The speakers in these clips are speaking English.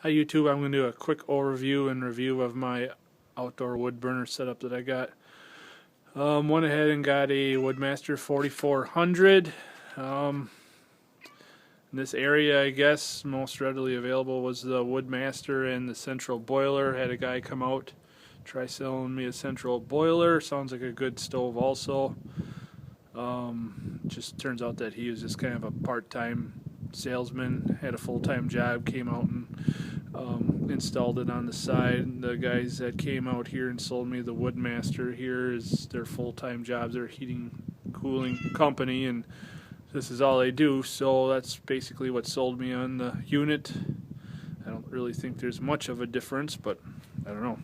Hi YouTube, I'm going to do a quick overview and review of my outdoor wood burner setup that I got. Went ahead and got a Woodmaster 4400. In this area, I guess, most readily available was the Woodmaster and the central boiler. Had a guy come out, try selling me a central boiler. Sounds like a good stove also. Just turns out that he was just kind of a part-time salesman, had a full-time job, came out and installed it on the side. The guys that came out here and sold me the Woodmaster here is their full-time jobs. They're a heating cooling company, and this is all they do, so that's basically what sold me on the unit. I don't really think there's much of a difference, but I don't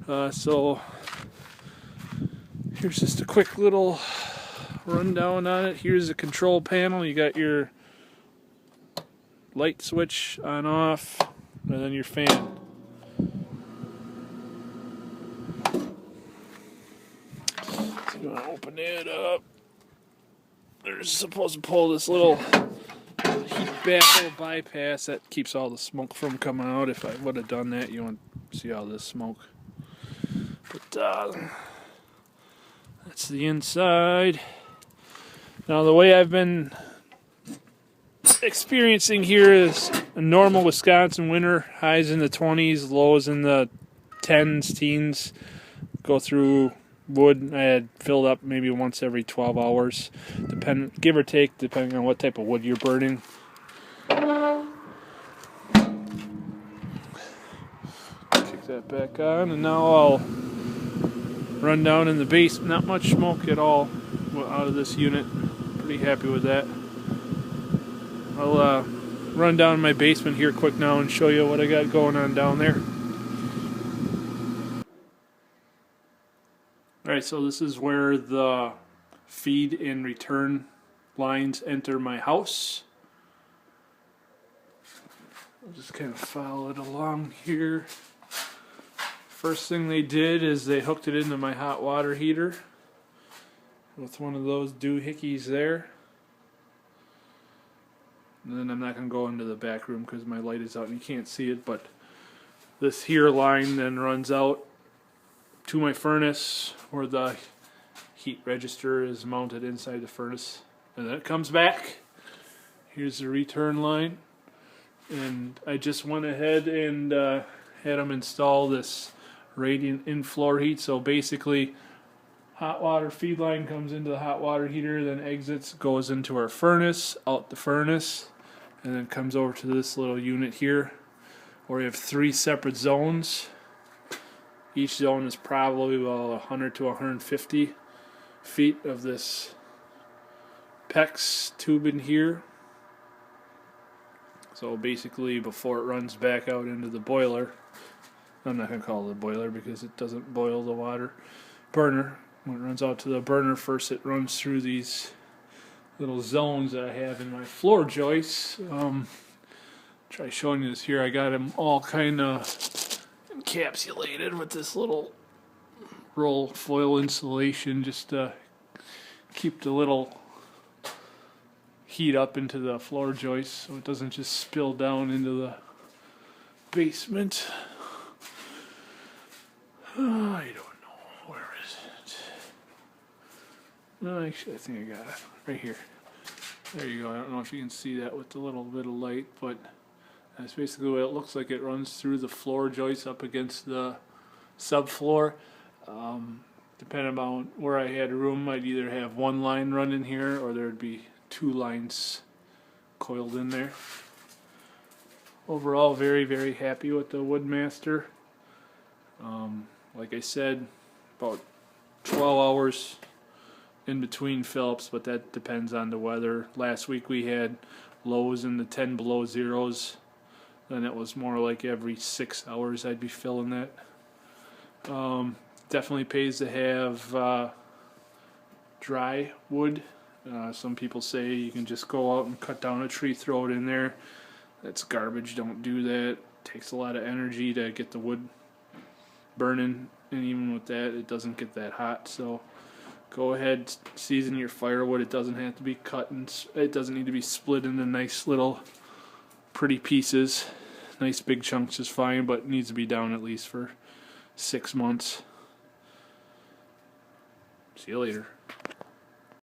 know. So here's just a quick little rundown on it. Here's the control panel. You got your light switch on off, and then your fan. So you want to open it up. They're supposed to pull this little heat baffle bypass that keeps all the smoke from coming out. If I would have done that, you wouldn't see all this smoke. But that's the inside. Now the way I've been experiencing here is a normal Wisconsin winter, highs in the 20s, lows in the 10s, teens. Go through wood. I had filled up maybe once every 12 hours, give or take, depending on what type of wood you're burning. Kick that back on, and now I'll run down in the basement. Not much smoke at all out of this unit. Pretty happy with that. I'll run down my basement here quick now and show you what I got going on down there. Alright, so this is where the feed and return lines enter my house. I'll just kind of follow it along here. First thing they did is they hooked it into my hot water heater with one of those doohickeys there. And then I'm not going to go into the back room because my light is out and you can't see it, but this here line then runs out to my furnace where the heat register is mounted inside the furnace, and then it comes back. Here's the return line, and I just went ahead and had them install this radiant in-floor heat. So basically hot water feed line comes into the hot water heater, then exits, goes into our furnace, out the furnace, and then comes over to this little unit here where we have 3 separate zones. Each zone is probably about 100 to 150 feet of this PEX tube in here. So basically before it runs back out into the boiler, I'm not going to call it a boiler because it doesn't boil the water, burner. When it runs out to the burner, first it runs through these little zones that I have in my floor joists. Try showing you this here. I got them all kind of encapsulated with this little roll foil insulation just to keep the little heat up into the floor joist so it doesn't just spill down into the basement. I don't know. Where is it? No, actually I think I got it. Right here. There you go. I don't know if you can see that with the little bit of light, but that's basically what it looks like. It runs through the floor joist up against the subfloor. Depending on where I had room, I'd either have one line run in here or there'd be 2 lines coiled in there. Overall, very, very happy with the Woodmaster. Like I said, about 12 hours in between fill-ups, but that depends on the weather. Last week we had lows in the 10 below zeros. Then it was more like every 6 hours I'd be filling that. Definitely pays to have dry wood. Some people say you can just go out and cut down a tree, throw it in there. That's garbage. Don't do that. It takes a lot of energy to get the wood burning, and even with that it doesn't get that hot. So go ahead, season your firewood. It doesn't have to be cut, and it doesn't need to be split into nice little pretty pieces. nice big chunks is fine, but needs to be down at least for 6 months. See you later.